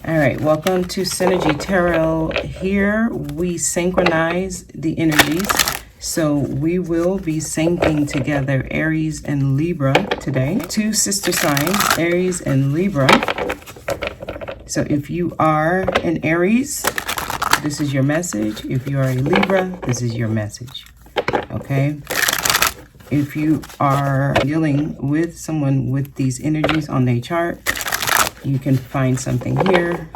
All right, welcome to Synergy Tarot. Here we synchronize the energies. So we will be syncing together Aries and Libra today. Two sister signs, Aries and Libra. So if you are an Aries, this is your message. If you are a Libra, this is your message. Okay? If you are dealing with someone with these energies on their chart, you can find something here.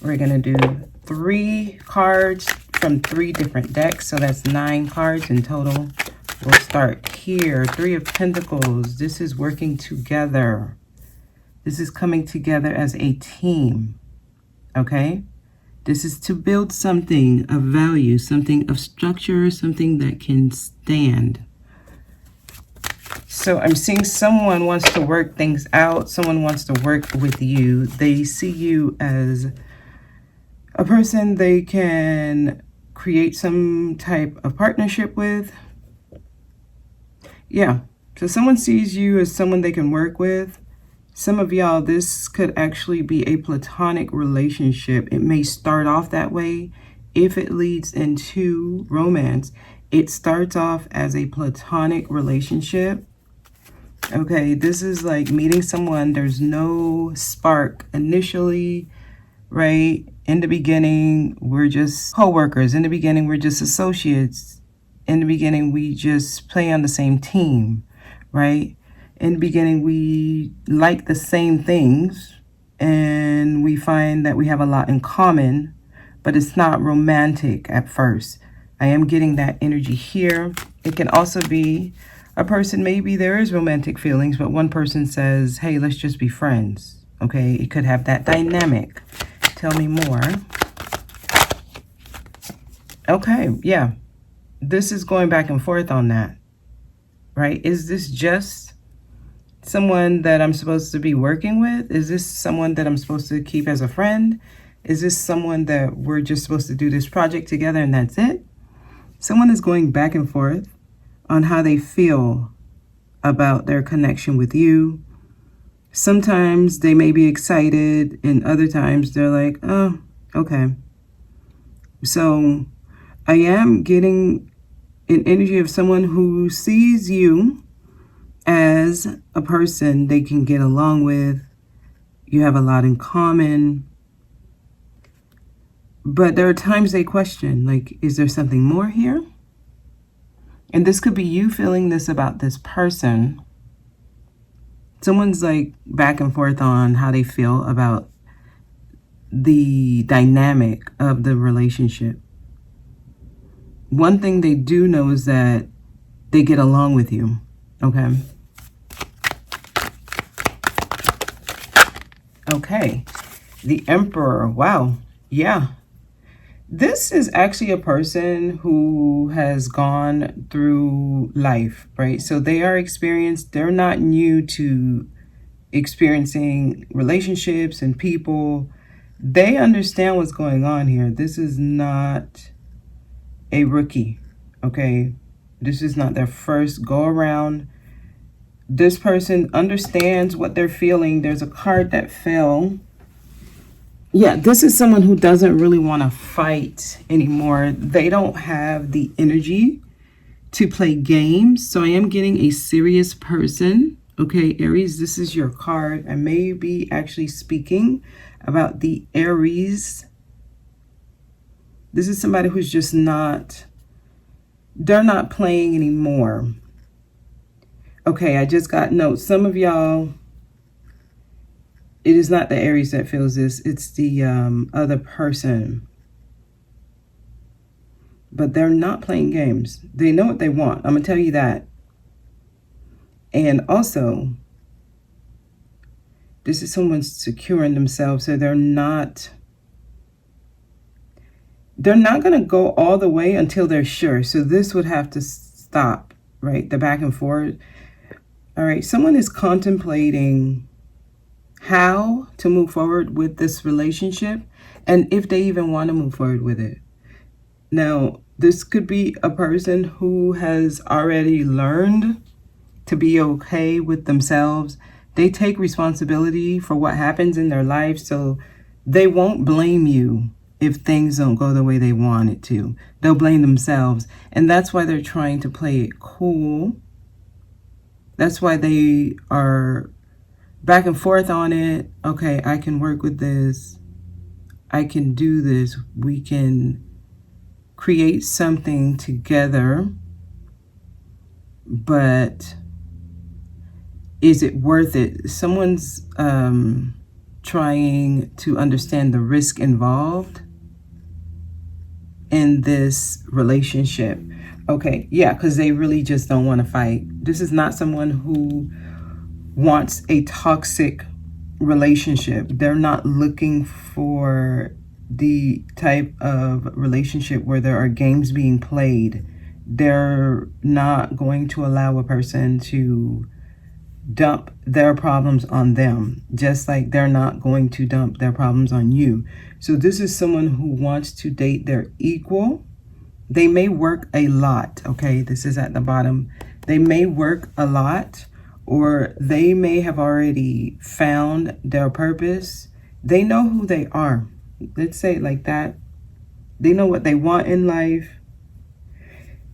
We're going to do 3 cards from 3 different decks. So that's 9 cards in total. We'll start here. 3 of Pentacles. This is working together. This is coming together as a team. Okay? This is to build something of value, something of structure, something that can stand. So I'm seeing someone wants to work things out. Someone wants to work with you. They see you as a person they can create some type of partnership with. Yeah. So someone sees you as someone they can work with. Some of y'all, this could actually be a platonic relationship. It may start off that way. If it leads into romance, it starts off as a platonic relationship. Okay, this is like meeting someone. There's no spark initially, right? In the beginning, we're just co-workers. In the beginning, we're just associates. In the beginning, we just play on the same team, right? In the beginning, we like the same things, and we find that we have a lot in common, but it's not romantic at first. I am getting that energy here. It can also be a person, maybe there is romantic feelings, but one person says, hey, let's just be friends. Okay, it could have that dynamic. Tell me more. Okay, yeah. This is going back and forth on that, right? Is this just someone that I'm supposed to be working with? Is this someone that I'm supposed to keep as a friend? Is this someone that we're just supposed to do this project together and that's it? Someone is going back and forth on how they feel about their connection with you. Sometimes they may be excited, and other times they're like, oh, okay. So I am getting an energy of someone who sees you as a person they can get along with. You have a lot in common. But there are times they question, like, is there something more here? And this could be you feeling this about this person. Someone's like back and forth on how they feel about the dynamic of the relationship. One thing they do know is that they get along with you. Okay. Okay. The Emperor. Wow. Yeah. This is actually a person who has gone through life, right? So they are experienced. They're not new to experiencing relationships and people. They understand what's going on here. This is not a rookie, okay? This is not their first go around. This person understands what they're feeling. There's a card that fell. Yeah, this is someone who doesn't really want to fight anymore. They don't have the energy to play games. So I am getting a serious person. Okay, Aries, this is your card. I may be actually speaking about the Aries. This is somebody who's just not, they're not playing anymore. Okay, I just got notes. Some of y'all, it is not the Aries that feels this. It's the other person. But they're not playing games. They know what they want. I'm going to tell you that. And also, this is someone securing themselves. So they're not going to go all the way until they're sure. So this would have to stop, right? The back and forth. All right. Someone is contemplating how to move forward with this relationship and if they even want to move forward with it. Now, this could be a person who has already learned to be okay with themselves. They take responsibility for what happens in their life. So They won't blame you if things don't go the way they want it to. They'll blame themselves. And that's why they're trying to play it cool. That's why they are back and forth on it. Okay, I can work with this. I can do this. We can create something together. But is it worth it? Someone's trying to understand the risk involved in this relationship. Okay, yeah, because they really just don't want to fight. This is not someone who wants a toxic relationship. They're not looking for the type of relationship where there are games being played. They're not going to allow a person to dump their problems on them, just like they're not going to dump their problems on you. So this is someone who wants to date their equal. They may work a lot, okay? This is at the bottom. They may work a lot, or they may have already found their purpose. They know who they are. Let's say it like that. They know what they want in life.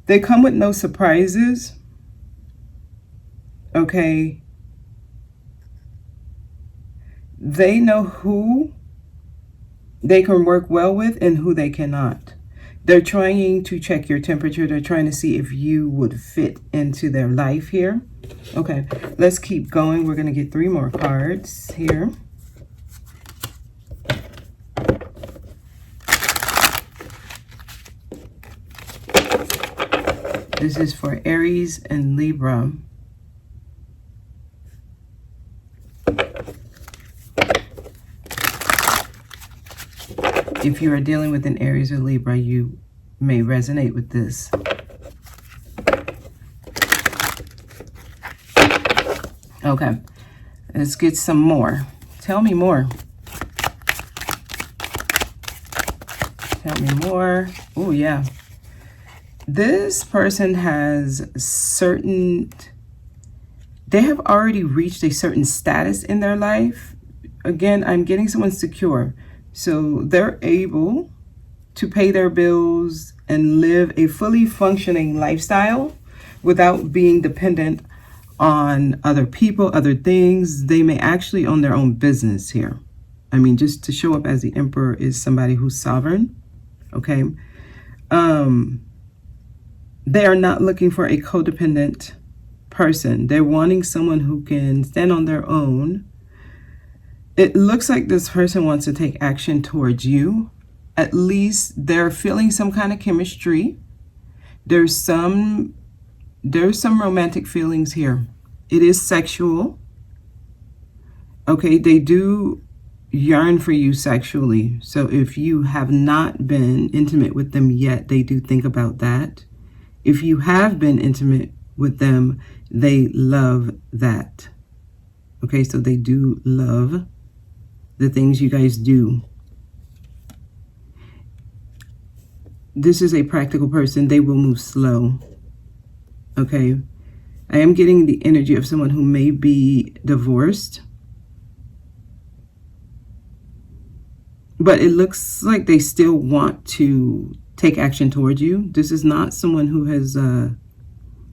They come with no surprises, okay? They know who they can work well with and who they cannot. They're trying to check your temperature. They're trying to see if you would fit into their life here. Okay, let's keep going. We're going to get 3 more cards here. This is for Aries and Libra. If you are dealing with an Aries or Libra, you may resonate with this. Okay, let's get some more. Tell me more. Tell me more. Oh, yeah. This person has they have already reached a certain status in their life. Again, I'm getting someone secure. So they're able to pay their bills and live a fully functioning lifestyle without being dependent on other people, other things. They may actually own their own business here. I mean, just to show up as the Emperor is somebody who's sovereign, okay? They are not looking for a codependent person. They're wanting someone who can stand on their own. It looks like this person wants to take action towards you. At least they're feeling some kind of chemistry. There's some romantic feelings here. It is sexual. Okay, they do yearn for you sexually. So if you have not been intimate with them yet, they do think about that. If you have been intimate with them, they love that. Okay, so they do love the things you guys do. This is a practical person. They will move slow. Okay. I am getting the energy of someone who may be divorced. But it looks like they still want to take action towards you. This is not someone who has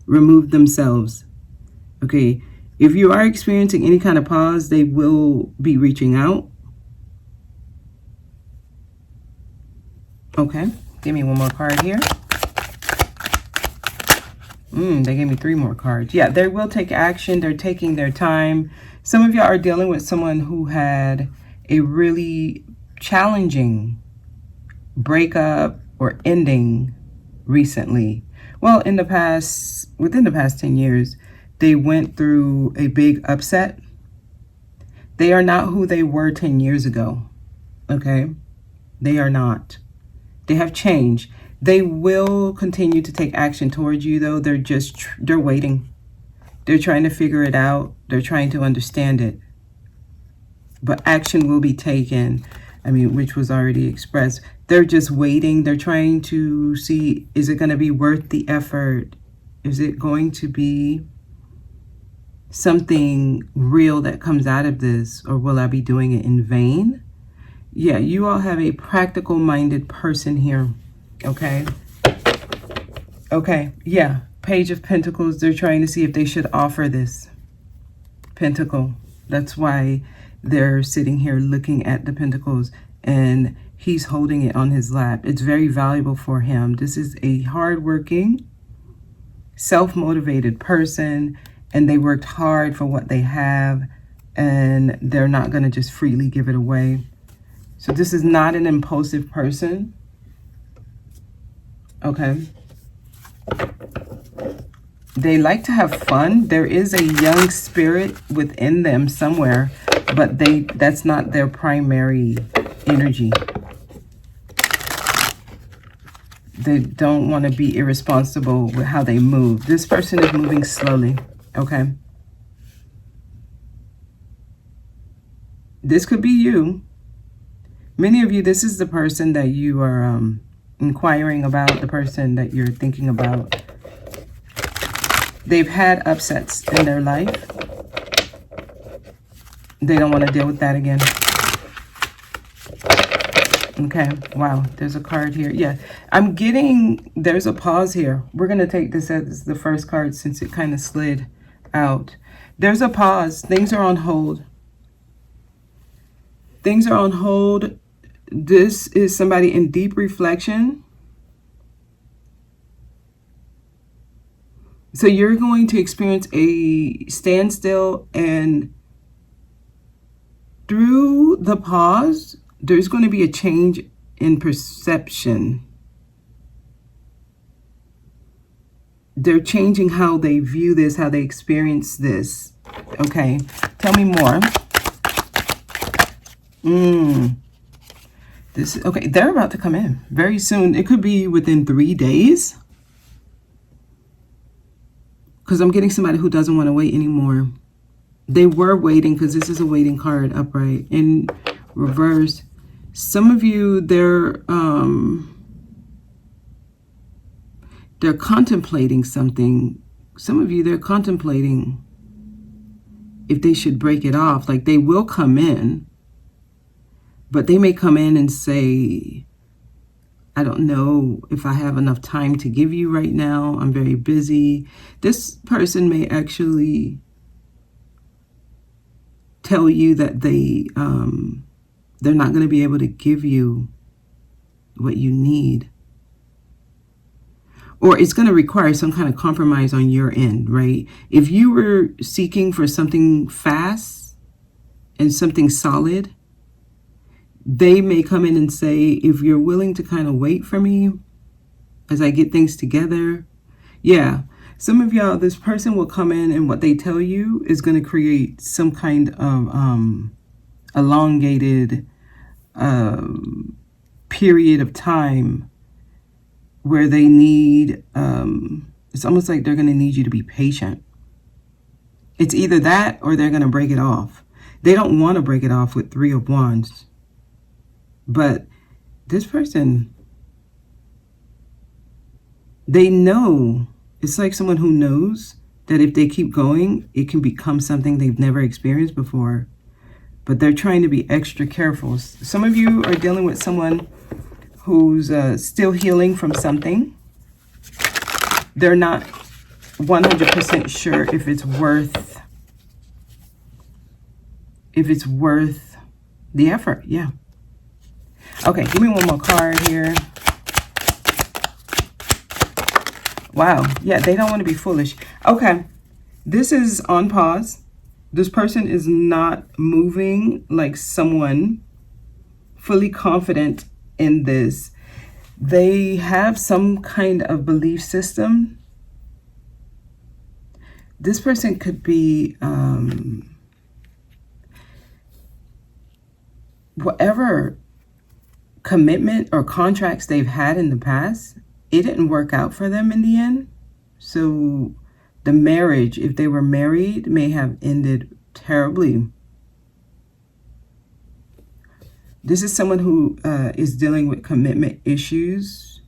removed themselves. Okay. If you are experiencing any kind of pause, they will be reaching out. Okay, give me one more card here. They gave me 3 more cards. Yeah, they will take action. They're taking their time. Some of y'all are dealing with someone who had a really challenging breakup or ending recently. Well, within the past 10 years, they went through a big upset. They are not who they were 10 years ago. Okay? They are not. They have changed. They will continue to take action towards you, though. They're waiting. They're trying to figure it out. They're trying to understand it. But action will be taken. I mean, which was already expressed. They're just waiting. They're trying to see, is it going to be worth the effort? Is it going to be something real that comes out of this? Or will I be doing it in vain? Yeah, you all have a practical-minded person here, okay? Okay, yeah, Page of Pentacles. They're trying to see if they should offer this Pentacle. That's why they're sitting here looking at the Pentacles, and he's holding it on his lap. It's very valuable for him. This is a hardworking, self-motivated person, and they worked hard for what they have, and they're not going to just freely give it away. So this is not an impulsive person. Okay. They like to have fun. There is a young spirit within them somewhere, but that's not their primary energy. They don't want to be irresponsible with how they move. This person is moving slowly. Okay. This could be you. Many of you, this is the person that you are inquiring about, the person that you're thinking about. They've had upsets in their life. They don't want to deal with that again. Okay, wow, there's a card here. Yeah, I'm getting, there's a pause here. We're going to take this as the first card since it kind of slid out. There's a pause. Things are on hold. Things are on hold. This is somebody in deep reflection. So you're going to experience a standstill, and through the pause, there's going to be a change in perception. They're changing how they view this, how they experience this. Okay, tell me more. This is okay. They're about to come in very soon. It could be within 3 days. Because I'm getting somebody who doesn't want to wait anymore. They were waiting, because this is a waiting card upright. In reverse, some of you, they're contemplating something. Some of you, they're contemplating if they should break it off. Like, they will come in, but they may come in and say, I don't know if I have enough time to give you right now. I'm very busy. This person may actually tell you that they're not going to be able to give you what you need. Or it's going to require some kind of compromise on your end, right? If you were seeking for something fast and something solid, they may come in and say, if you're willing to kind of wait for me as I get things together. Yeah, some of y'all, this person will come in, and what they tell you is going to create some kind of elongated period of time where they need, it's almost like they're going to need you to be patient. It's either that or they're going to break it off. They don't want to break it off with 3 of Wands. But this person, they know, it's like someone who knows that if they keep going, it can become something they've never experienced before. But they're trying to be extra careful. Some of you are dealing with someone who's still healing from something. They're not 100% sure if it's worth the effort. Yeah. Okay, give me one more card here. Wow. Yeah, they don't want to be foolish. Okay, this is on pause. This person is not moving like someone fully confident in this. They have some kind of belief system. This person could be whatever commitment or contracts they've had in the past, it didn't work out for them in the end. So the marriage, if they were married, may have ended terribly. This is someone who is dealing with commitment issues.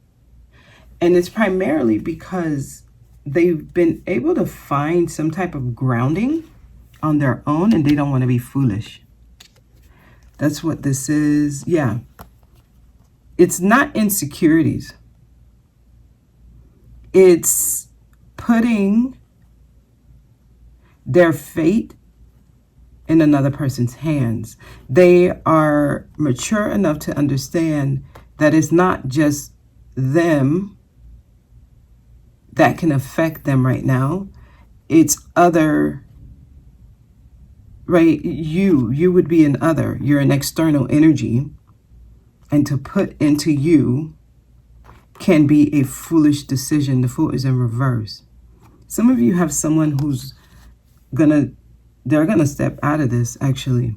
And it's primarily because they've been able to find some type of grounding on their own, and they don't want to be foolish. That's what this is. Yeah. It's not insecurities. It's putting their fate in another person's hands. They are mature enough to understand that it's not just them that can affect them right now. It's other, right? You would be an other. You're an external energy. And to put into you can be a foolish decision. The Fool is in reverse. Some of you have someone who's they're gonna step out of this, actually,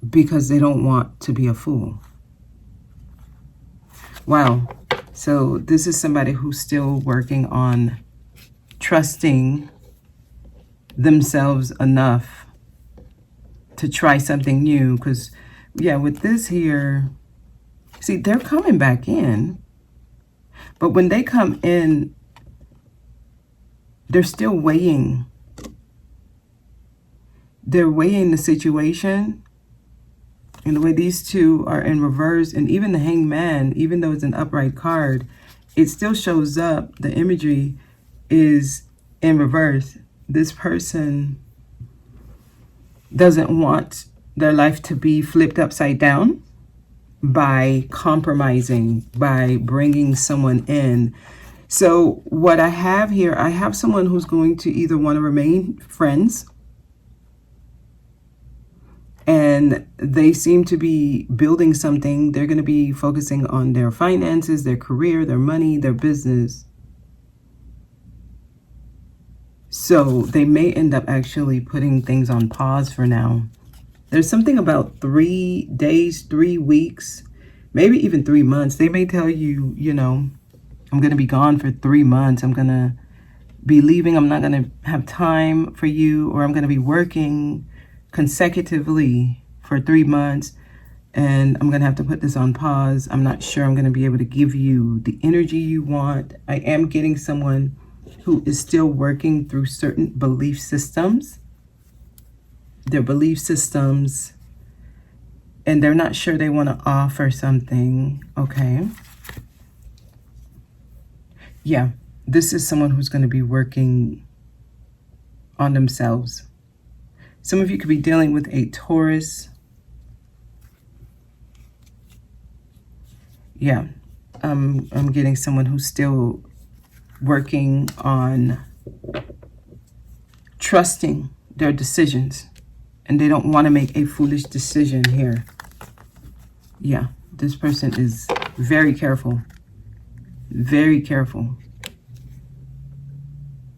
because they don't want to be a fool. Wow. So this is somebody who's still working on trusting themselves enough to try something new. Because, yeah, with this here, see, they're coming back in. But when they come in, they're still weighing. They're weighing the situation. And the way these two are in reverse, and even the Hangman, even though it's an upright card, it still shows up. The imagery is in reverse. This person doesn't want their life to be flipped upside down by compromising, by bringing someone in. So what I have here, I have someone who's going to either want to remain friends, and they seem to be building something. They're going to be focusing on their finances, their career, their money, their business. So they may end up actually putting things on pause for now. There's something about 3 days, 3 weeks, maybe even 3 months. They may tell you, you know, I'm going to be gone for 3 months. I'm going to be leaving. I'm not going to have time for you, or I'm going to be working consecutively for 3 months, and I'm going to have to put this on pause. I'm not sure I'm going to be able to give you the energy you want. I am getting someone who is still working through certain belief systems, their belief systems, and they're not sure they want to offer something. Okay. Yeah, this is someone who's going to be working on themselves. Some of you could be dealing with a Taurus. Yeah, I'm getting someone who's still working on trusting their decisions, and they don't want to make a foolish decision here. Yeah, this person is very careful. Very careful.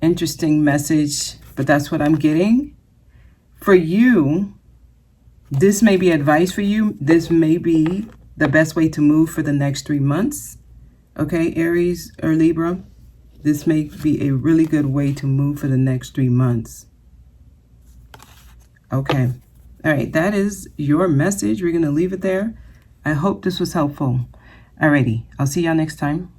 Interesting message, but that's what I'm getting. For you, this may be advice for you. This may be the best way to move for the next 3 months. Okay, Aries or Libra, this may be a really good way to move for the next 3 months. Okay. All right, that is your message. We're going to leave it there. I hope this was helpful. Alrighty, I'll see y'all next time.